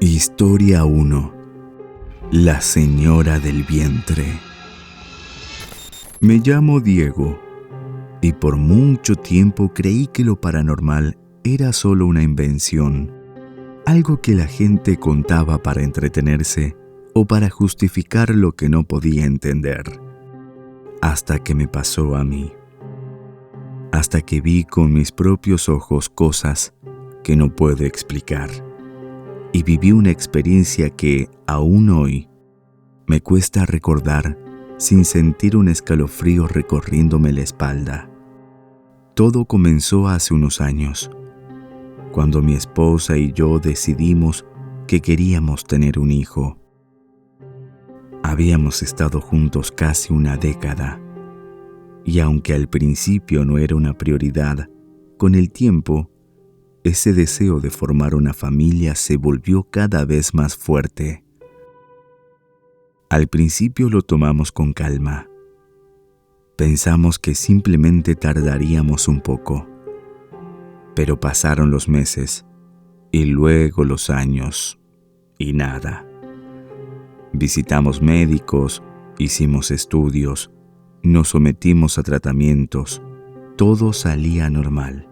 Historia 1. La señora del vientre. Me llamo Diego y por mucho tiempo creí que lo paranormal era solo una invención, algo que la gente contaba para entretenerse o para justificar lo que no podía entender. Hasta que me pasó a mí. Hasta que vi con mis propios ojos cosas que no puedo explicar. Y viví una experiencia que, aún hoy, me cuesta recordar sin sentir un escalofrío recorriéndome la espalda. Todo comenzó hace unos años, cuando mi esposa y yo decidimos que queríamos tener un hijo. Habíamos estado juntos casi una década, y aunque al principio no era una prioridad, con el tiempo, ese deseo de formar una familia se volvió cada vez más fuerte. Al principio lo tomamos con calma. Pensamos que simplemente tardaríamos un poco. Pero pasaron los meses, y luego los años, y nada. Visitamos médicos, hicimos estudios, nos sometimos a tratamientos, todo salía normal.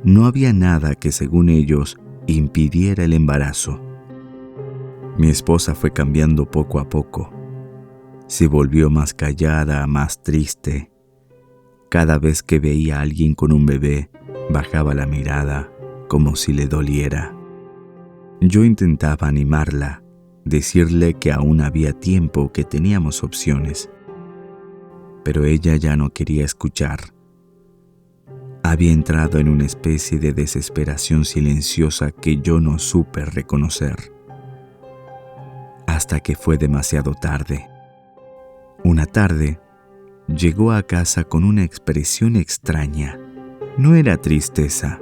No había nada que, según ellos, impidiera el embarazo. Mi esposa fue cambiando poco a poco. Se volvió más callada, más triste. Cada vez que veía a alguien con un bebé, bajaba la mirada, como si le doliera. Yo intentaba animarla, decirle que aún había tiempo, que teníamos opciones. Pero ella ya no quería escuchar. Había entrado en una especie de desesperación silenciosa que yo no supe reconocer. Hasta que fue demasiado tarde. Una tarde, llegó a casa con una expresión extraña. No era tristeza,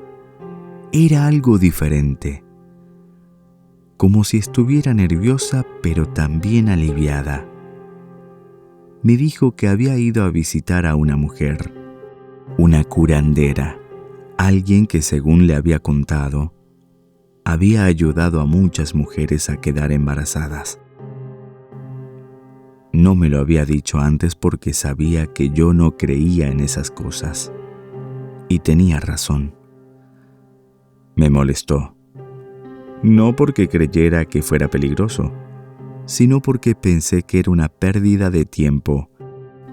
era algo diferente. Como si estuviera nerviosa, pero también aliviada. Me dijo que había ido a visitar a una mujer, una curandera, alguien que, según le había contado, había ayudado a muchas mujeres a quedar embarazadas. No me lo había dicho antes porque sabía que yo no creía en esas cosas. Y tenía razón. Me molestó. No porque creyera que fuera peligroso, sino porque pensé que era una pérdida de tiempo,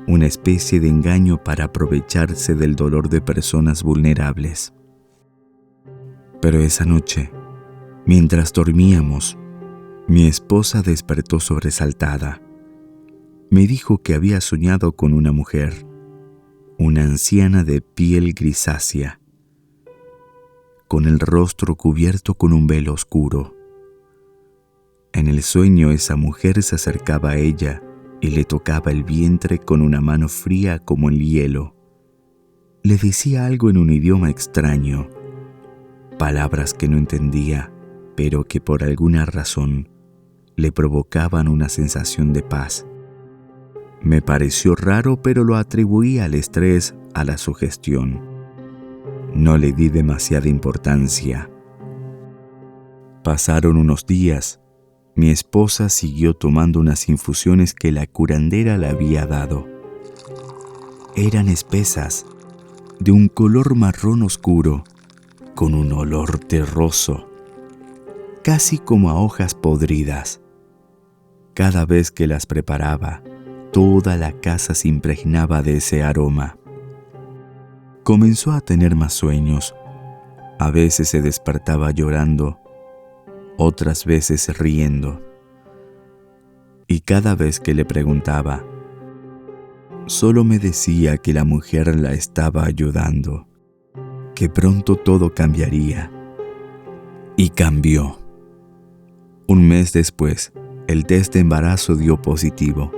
una especie de engaño para aprovecharse del dolor de personas vulnerables. Pero esa noche, mientras dormíamos, mi esposa despertó sobresaltada. Me dijo que había soñado con una mujer, una anciana de piel grisácea, con el rostro cubierto con un velo oscuro. En el sueño esa mujer se acercaba a ella y le tocaba el vientre con una mano fría como el hielo. Le decía algo en un idioma extraño, palabras que no entendía, pero que por alguna razón le provocaban una sensación de paz. Me pareció raro, pero lo atribuí al estrés, a la sugestión. No le di demasiada importancia. Pasaron unos días. Mi esposa siguió tomando unas infusiones que la curandera le había dado. Eran espesas, de un color marrón oscuro, con un olor terroso, casi como a hojas podridas. Cada vez que las preparaba, toda la casa se impregnaba de ese aroma. Comenzó a tener más sueños. A veces se despertaba llorando, otras veces riendo. Y cada vez que le preguntaba, solo me decía que la mujer la estaba ayudando, que pronto todo cambiaría. Y cambió. Un mes después, el test de embarazo dio positivo.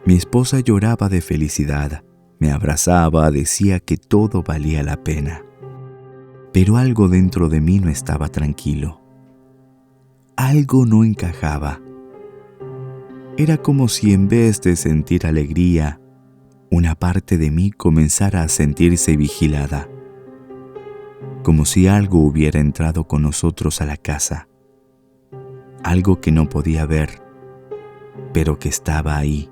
Mi esposa lloraba de felicidad, me abrazaba, decía que todo valía la pena. Pero algo dentro de mí no estaba tranquilo. Algo no encajaba. Era como si en vez de sentir alegría, una parte de mí comenzara a sentirse vigilada. Como si algo hubiera entrado con nosotros a la casa. algo que no podía ver, pero que estaba ahí.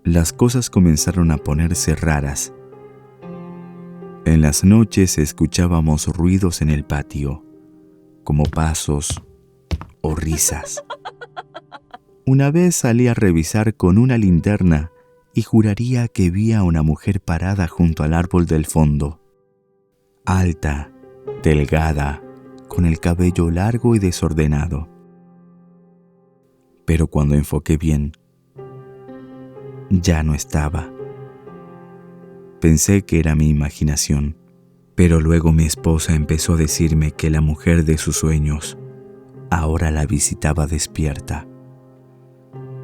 Las cosas comenzaron a ponerse raras. En las noches escuchábamos ruidos en el patio, como pasos o risas. Una vez salí a revisar con una linterna y juraría que vi a una mujer parada junto al árbol del fondo. Alta, delgada, con el cabello largo y desordenado. Pero cuando enfoqué bien, ya no estaba. Pensé que era mi imaginación, pero luego mi esposa empezó a decirme que la mujer de sus sueños ahora la visitaba despierta.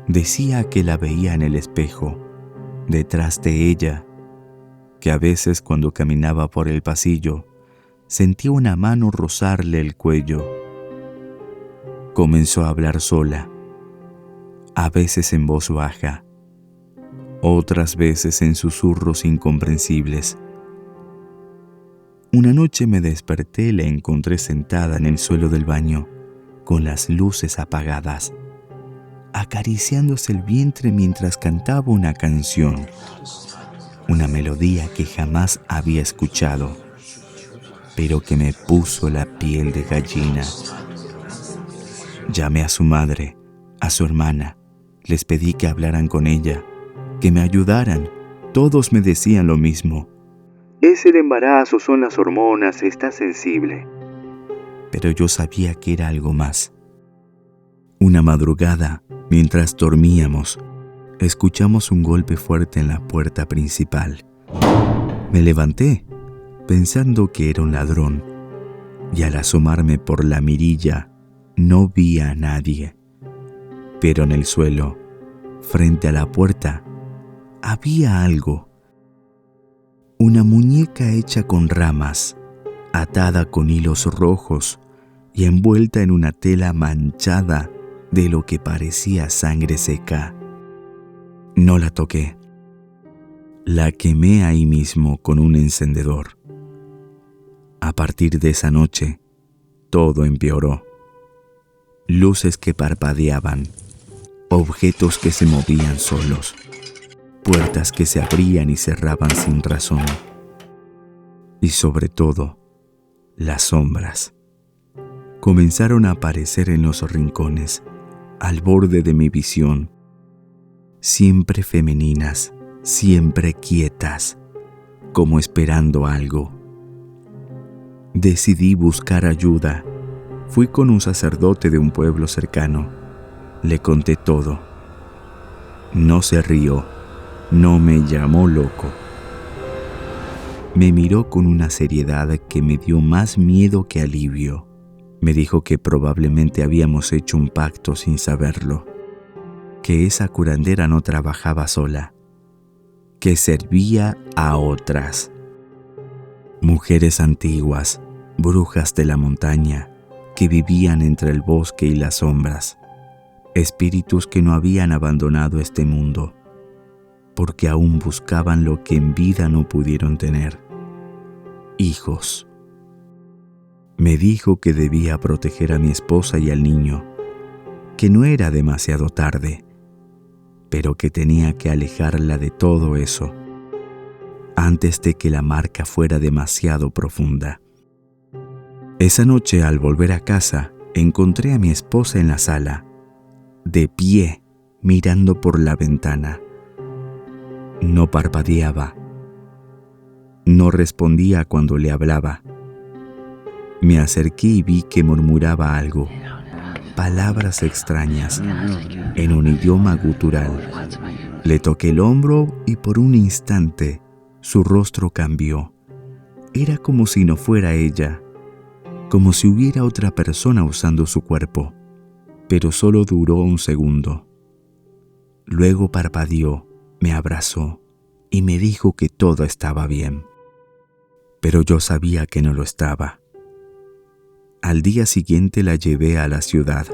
Decía que la veía en el espejo, detrás de ella, que a veces cuando caminaba por el pasillo, sentía una mano rozarle el cuello. Comenzó a hablar sola, a veces en voz baja, otras veces en susurros incomprensibles. Una noche me desperté y la encontré sentada en el suelo del baño, con las luces apagadas, acariciándose el vientre mientras cantaba una canción, una melodía que jamás había escuchado, pero que me puso la piel de gallina. Llamé a su madre, a su hermana, les pedí que hablaran con ella, que me ayudaran. Todos me decían lo mismo. Es el embarazo, son las hormonas, está sensible. Pero yo sabía que era algo más. Una madrugada, mientras dormíamos, escuchamos un golpe fuerte en la puerta principal. Me levanté, pensando que era un ladrón, y al asomarme por la mirilla, no vi a nadie. Pero en el suelo, frente a la puerta, había algo. Una muñeca hecha con ramas, atada con hilos rojos y envuelta en una tela manchada de lo que parecía sangre seca. No la toqué. La quemé ahí mismo con un encendedor. A partir de esa noche, todo empeoró. Luces que parpadeaban, objetos que se movían solos, puertas que se abrían y cerraban sin razón. Y sobre todo, las sombras comenzaron a aparecer en los rincones, al borde de mi visión, siempre femeninas, siempre quietas, como esperando algo. Decidí buscar ayuda. Fui con un sacerdote de un pueblo cercano. Le conté todo. No se rió, no me llamó loco. Me miró con una seriedad que me dio más miedo que alivio. Me dijo que probablemente habíamos hecho un pacto sin saberlo, que esa curandera no trabajaba sola, que servía a otras. Mujeres antiguas, brujas de la montaña, que vivían entre el bosque y las sombras, espíritus que no habían abandonado este mundo, porque aún buscaban lo que en vida no pudieron tener: hijos. Me dijo que debía proteger a mi esposa y al niño, que no era demasiado tarde, pero que tenía que alejarla de todo eso, antes de que la marca fuera demasiado profunda. Esa noche, al volver a casa, encontré a mi esposa en la sala, de pie, mirando por la ventana. No parpadeaba. No respondía cuando le hablaba. Me acerqué y vi que murmuraba algo, palabras extrañas, en un idioma gutural. Le toqué el hombro y por un instante su rostro cambió. Era como si no fuera ella, como si hubiera otra persona usando su cuerpo, pero solo duró un segundo. Luego parpadeó, me abrazó y me dijo que todo estaba bien. Pero yo sabía que no lo estaba. Al día siguiente la llevé a la ciudad.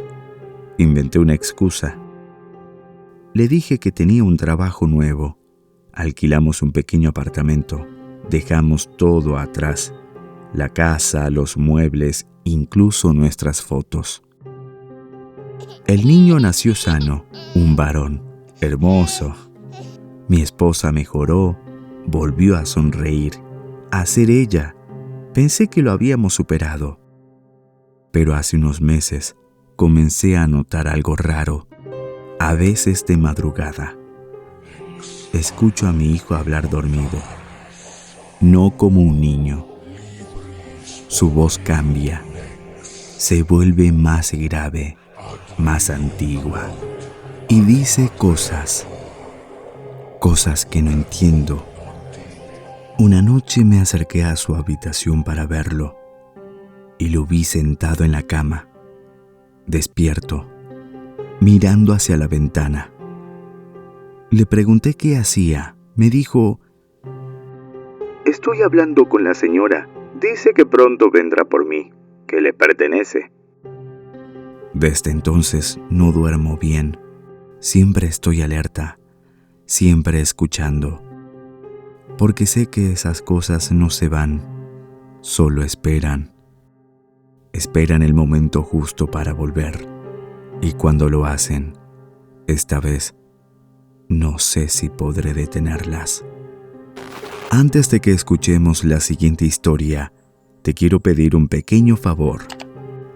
Inventé una excusa. Le dije que tenía un trabajo nuevo. Alquilamos un pequeño apartamento. Dejamos todo atrás: la casa, los muebles, incluso nuestras fotos. El niño nació sano, un varón, hermoso. Mi esposa mejoró, volvió a sonreír, a ser ella. Pensé que lo habíamos superado. Pero hace unos meses comencé a notar algo raro, a veces de madrugada. Escucho a mi hijo hablar dormido, no como un niño. Su voz cambia, se vuelve más grave, más antigua, y dice cosas que no entiendo. Una noche me acerqué a su habitación para verlo, y lo vi sentado en la cama, despierto, mirando hacia la ventana. Le pregunté qué hacía. Me dijo: Estoy hablando con la señora. Dice que pronto vendrá por mí, que le pertenece. Desde entonces no duermo bien. Siempre estoy alerta, siempre escuchando, porque sé que esas cosas no se van, solo esperan. Esperan el momento justo para volver. Y cuando lo hacen, esta vez, no sé si podré detenerlas. Antes de que escuchemos la siguiente historia, te quiero pedir un pequeño favor.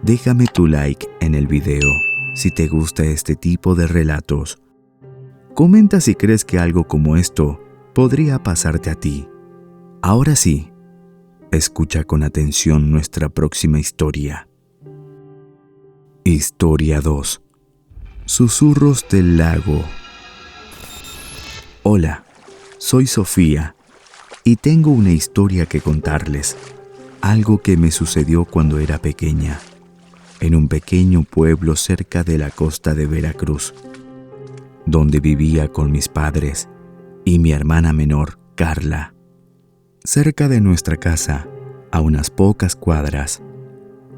Déjame tu like en el video si te gusta este tipo de relatos. Comenta si crees que algo como esto podría pasarte a ti. Ahora sí, escucha con atención nuestra próxima historia. Historia 2. Susurros del lago. Hola, soy Sofía y tengo una historia que contarles. Algo que me sucedió cuando era pequeña, en un pequeño pueblo cerca de la costa de Veracruz, donde vivía con mis padres y mi hermana menor, Carla. Cerca de nuestra casa, a unas pocas cuadras,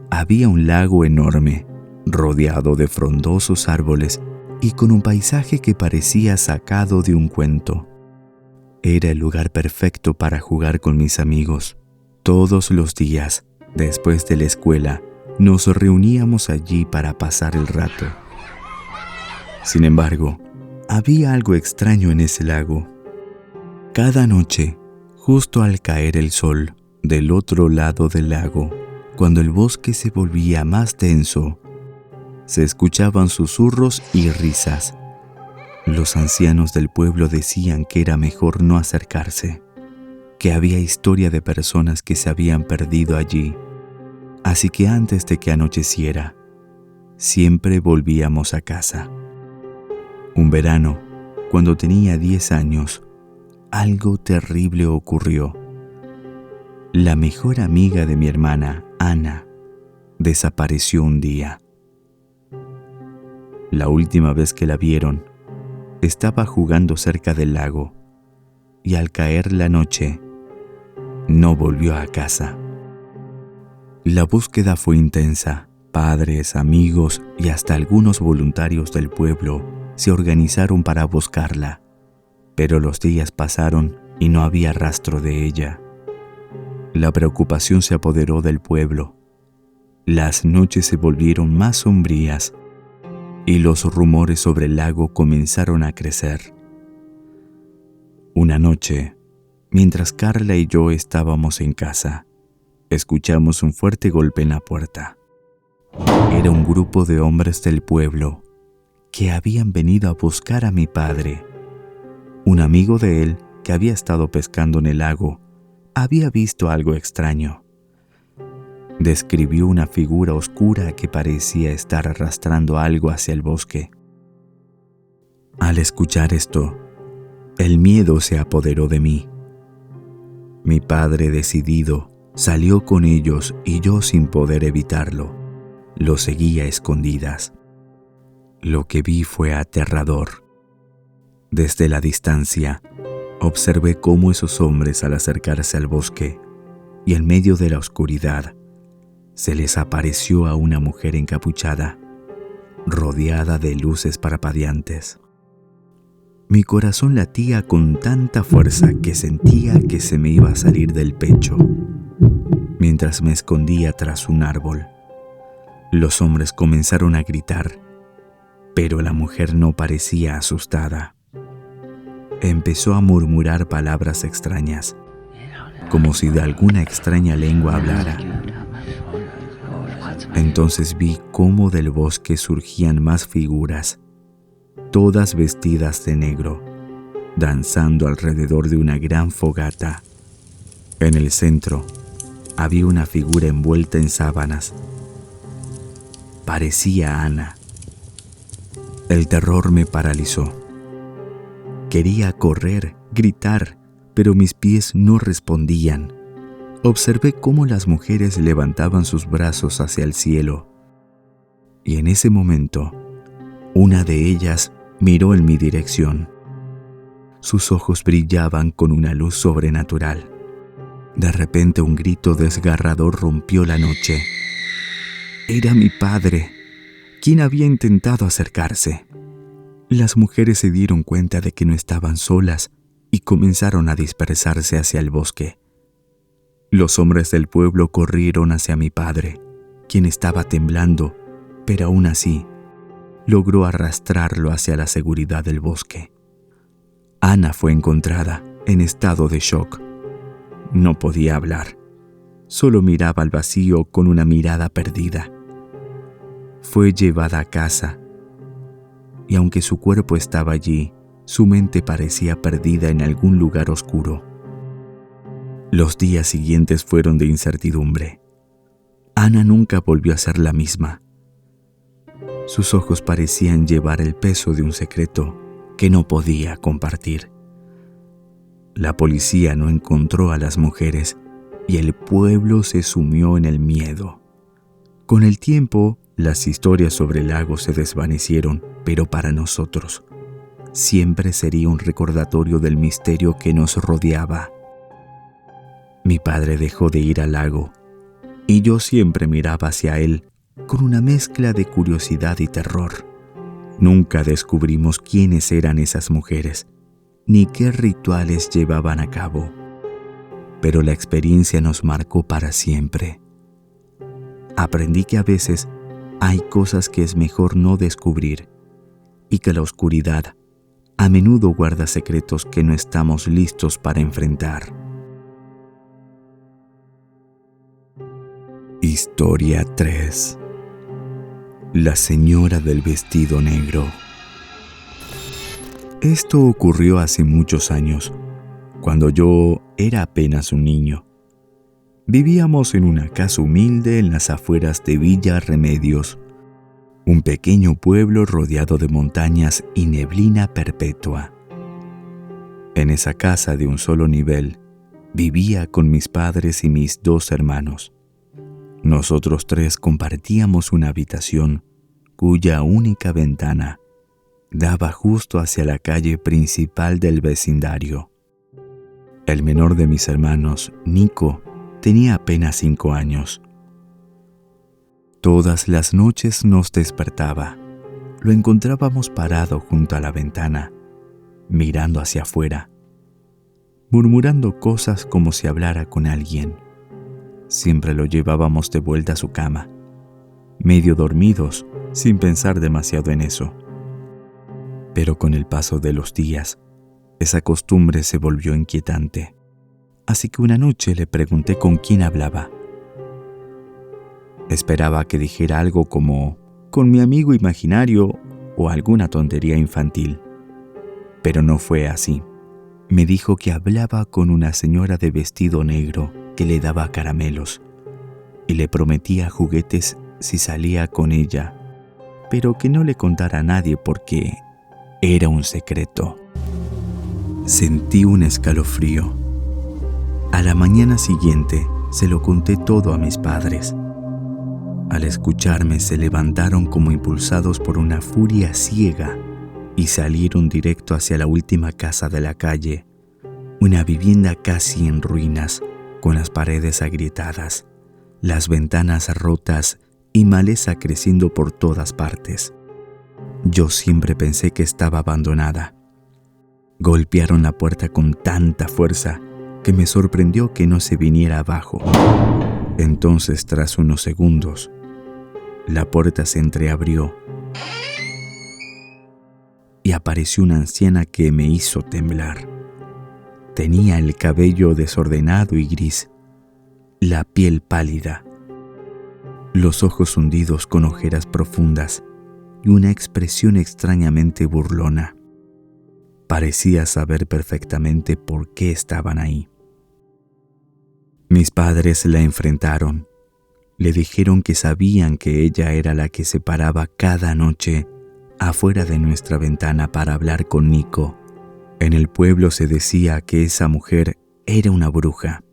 había un lago enorme, rodeado de frondosos árboles y con un paisaje que parecía sacado de un cuento. Era el lugar perfecto para jugar con mis amigos. Todos los días, después de la escuela, nos reuníamos allí para pasar el rato. Sin embargo, había algo extraño en ese lago. Cada noche, justo al caer el sol, del otro lado del lago, cuando el bosque se volvía más denso, se escuchaban susurros y risas. Los ancianos del pueblo decían que era mejor no acercarse, que había historia de personas que se habían perdido allí. Así que antes de que anocheciera, siempre volvíamos a casa. Un verano, cuando tenía 10 años, algo terrible ocurrió. La mejor amiga de mi hermana, Ana, desapareció un día. La última vez que la vieron, estaba jugando cerca del lago y al caer la noche, no volvió a casa. La búsqueda fue intensa. Padres, amigos y hasta algunos voluntarios del pueblo se organizaron para buscarla, pero los días pasaron y no había rastro de ella. La preocupación se apoderó del pueblo. Las noches se volvieron más sombrías y los rumores sobre el lago comenzaron a crecer. Una noche, mientras Carla y yo estábamos en casa, escuchamos un fuerte golpe en la puerta. Era un grupo de hombres del pueblo que habían venido a buscar a mi padre. Un amigo de él que había estado pescando en el lago había visto algo extraño. Describió una figura oscura que parecía estar arrastrando algo hacia el bosque. Al escuchar esto, el miedo se apoderó de mí. Mi padre, decidido, salió con ellos y yo, sin poder evitarlo, lo seguía a escondidas. Lo que vi fue aterrador. Desde la distancia, observé cómo esos hombres, al acercarse al bosque y en medio de la oscuridad, se les apareció a una mujer encapuchada, rodeada de luces parpadeantes. Mi corazón latía con tanta fuerza que sentía que se me iba a salir del pecho. Mientras me escondía tras un árbol, los hombres comenzaron a gritar Pero la mujer no parecía asustada. Empezó a murmurar palabras extrañas, como si de alguna extraña lengua hablara. Entonces vi cómo del bosque surgían más figuras, todas vestidas de negro, danzando alrededor de una gran fogata. En el centro había una figura envuelta en sábanas. Parecía Ana. El terror me paralizó. Quería correr, gritar, pero mis pies no respondían. Observé cómo las mujeres levantaban sus brazos hacia el cielo. Y en ese momento, una de ellas miró en mi dirección. Sus ojos brillaban con una luz sobrenatural. De repente un grito desgarrador rompió la noche. Era mi padre, quien había intentado acercarse. Las mujeres se dieron cuenta de que no estaban solas y comenzaron a dispersarse hacia el bosque. Los hombres del pueblo corrieron hacia mi padre, quien estaba temblando, pero aún así logró arrastrarlo hacia la seguridad del bosque. Ana fue encontrada en estado de shock. No podía hablar, solo miraba al vacío con una mirada perdida. Fue llevada a casa, y aunque su cuerpo estaba allí, su mente parecía perdida en algún lugar oscuro. Los días siguientes fueron de incertidumbre. Ana nunca volvió a ser la misma. Sus ojos parecían llevar el peso de un secreto que no podía compartir. La policía no encontró a las mujeres y el pueblo se sumió en el miedo. Con el tiempo, las historias sobre el lago se desvanecieron, pero para nosotros siempre sería un recordatorio del misterio que nos rodeaba. Mi padre dejó de ir al lago y yo siempre miraba hacia él con una mezcla de curiosidad y terror. Nunca descubrimos quiénes eran esas mujeres, ni qué rituales llevaban a cabo, pero la experiencia nos marcó para siempre. Aprendí que a veces hay cosas que es mejor no descubrir y que la oscuridad a menudo guarda secretos que no estamos listos para enfrentar. Historia 3. La señora del vestido negro. Esto ocurrió hace muchos años, cuando yo era apenas un niño. Vivíamos en una casa humilde en las afueras de Villa Remedios, un pequeño pueblo rodeado de montañas y neblina perpetua. En esa casa de un solo nivel, vivía con mis padres y mis 2 hermanos. Nosotros 3 compartíamos una habitación cuya única ventana daba justo hacia la calle principal del vecindario. El menor de mis hermanos, Nico, tenía apenas 5 años. Todas las noches nos despertaba. Lo encontrábamos parado junto a la ventana, mirando hacia afuera, murmurando cosas como si hablara con alguien. Siempre lo llevábamos de vuelta a su cama, medio dormidos, sin pensar demasiado en eso. Pero con el paso de los días, esa costumbre se volvió inquietante. Así que una noche le pregunté con quién hablaba. Esperaba que dijera algo como con mi amigo imaginario o alguna tontería infantil. Pero no fue así. Me dijo que hablaba con una señora de vestido negro que le daba caramelos y le prometía juguetes si salía con ella, pero que no le contara a nadie porque era un secreto. Sentí un escalofrío. A la mañana siguiente se lo conté todo a mis padres. Al escucharme se levantaron como impulsados por una furia ciega y salieron directo hacia la última casa de la calle, una vivienda casi en ruinas, con las paredes agrietadas, las ventanas rotas y maleza creciendo por todas partes. Yo siempre pensé que estaba abandonada. Golpearon la puerta con tanta fuerza que me sorprendió que no se viniera abajo. Entonces, tras unos segundos, la puerta se entreabrió apareció una anciana que me hizo temblar. Tenía el cabello desordenado y gris, la piel pálida, los ojos hundidos con ojeras profundas y una expresión extrañamente burlona. Parecía saber perfectamente por qué estaban ahí. Mis padres la enfrentaron. Le dijeron que sabían que ella era la que se paraba cada noche afuera de nuestra ventana para hablar con Nico. En el pueblo se decía que esa mujer era una bruja,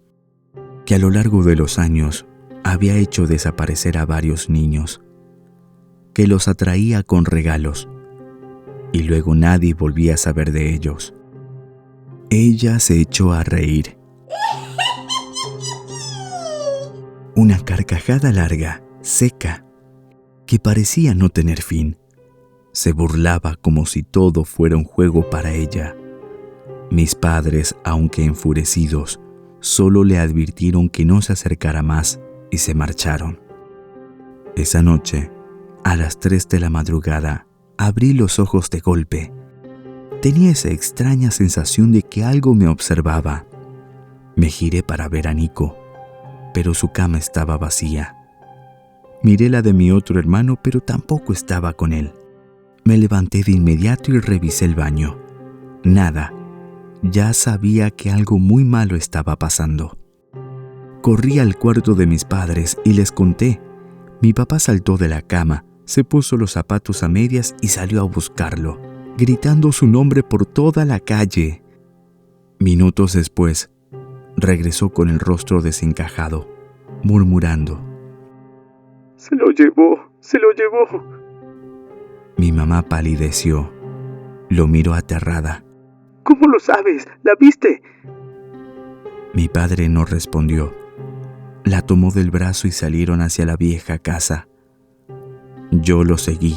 que a lo largo de los años había hecho desaparecer a varios niños, que los atraía con regalos y luego nadie volvía a saber de ellos. Ella se echó a reír. Una carcajada larga, seca, que parecía no tener fin. Se burlaba como si todo fuera un juego para ella. Mis padres, aunque enfurecidos, solo le advirtieron que no se acercara más y se marcharon. Esa noche, a las 3 de la madrugada, abrí los ojos de golpe. Tenía esa extraña sensación de que algo me observaba. Me giré para ver a Nico, pero su cama estaba vacía. Miré la de mi otro hermano, pero tampoco estaba con él. Me levanté de inmediato y revisé el baño. Nada. Ya sabía que algo muy malo estaba pasando. Corrí al cuarto de mis padres y les conté. Mi papá saltó de la cama, se puso los zapatos a medias y salió a buscarlo, gritando su nombre por toda la calle. Minutos después, regresó con el rostro desencajado, murmurando: Se lo llevó, se lo llevó. Mi mamá palideció. Lo miró aterrada. ¿Cómo lo sabes? ¿La viste? Mi padre no respondió. La tomó del brazo y salieron hacia la vieja casa. Yo lo seguí,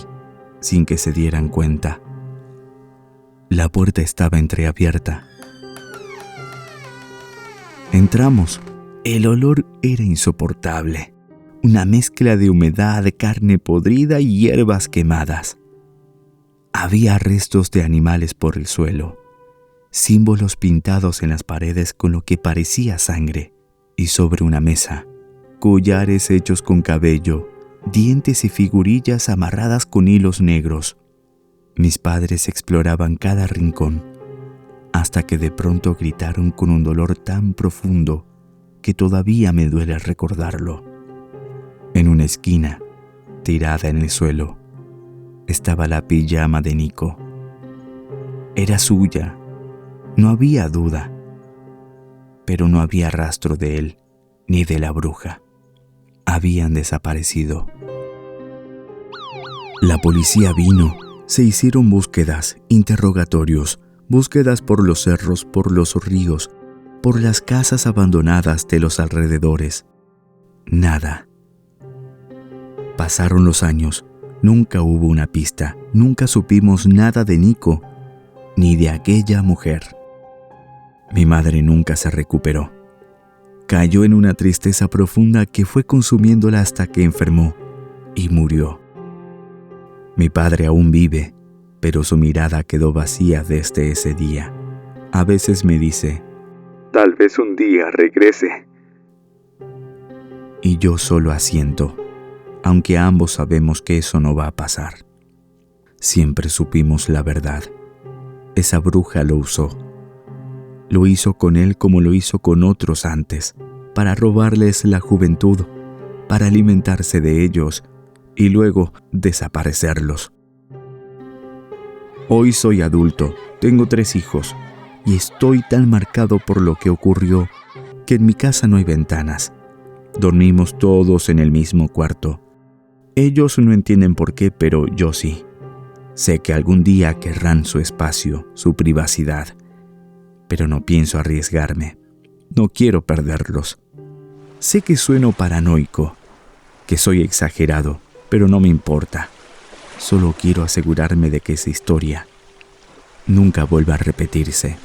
sin que se dieran cuenta. La puerta estaba entreabierta. Entramos. El olor era insoportable. Una mezcla de humedad, carne podrida y hierbas quemadas. Había restos de animales por el suelo, símbolos pintados en las paredes con lo que parecía sangre, y sobre una mesa, collares hechos con cabello, dientes y figurillas amarradas con hilos negros. Mis padres exploraban cada rincón, hasta que de pronto gritaron con un dolor tan profundo que todavía me duele recordarlo. En una esquina, tirada en el suelo, estaba la pijama de Nico. Era suya, no había duda, pero no había rastro de él ni de la bruja. Habían desaparecido. La policía vino, se hicieron búsquedas, interrogatorios, búsquedas por los cerros, por los ríos, por las casas abandonadas de los alrededores. Nada. Pasaron los años, nunca hubo una pista, nunca supimos nada de Nico, ni de aquella mujer. Mi madre nunca se recuperó. Cayó en una tristeza profunda que fue consumiéndola hasta que enfermó y murió. Mi padre aún vive, pero su mirada quedó vacía desde ese día. A veces me dice: Tal vez un día regrese. Y yo solo asiento, aunque ambos sabemos que eso no va a pasar. Siempre supimos la verdad. Esa bruja lo usó. Lo hizo con él como lo hizo con otros antes, para robarles la juventud, para alimentarse de ellos y luego desaparecerlos. Hoy soy adulto, tengo 3 hijos y estoy tan marcado por lo que ocurrió que en mi casa no hay ventanas. Dormimos todos en el mismo cuarto. Ellos no entienden por qué, pero yo sí. Sé que algún día querrán su espacio, su privacidad, pero no pienso arriesgarme. No quiero perderlos. Sé que sueno paranoico, que soy exagerado, pero no me importa. Solo quiero asegurarme de que esa historia nunca vuelva a repetirse.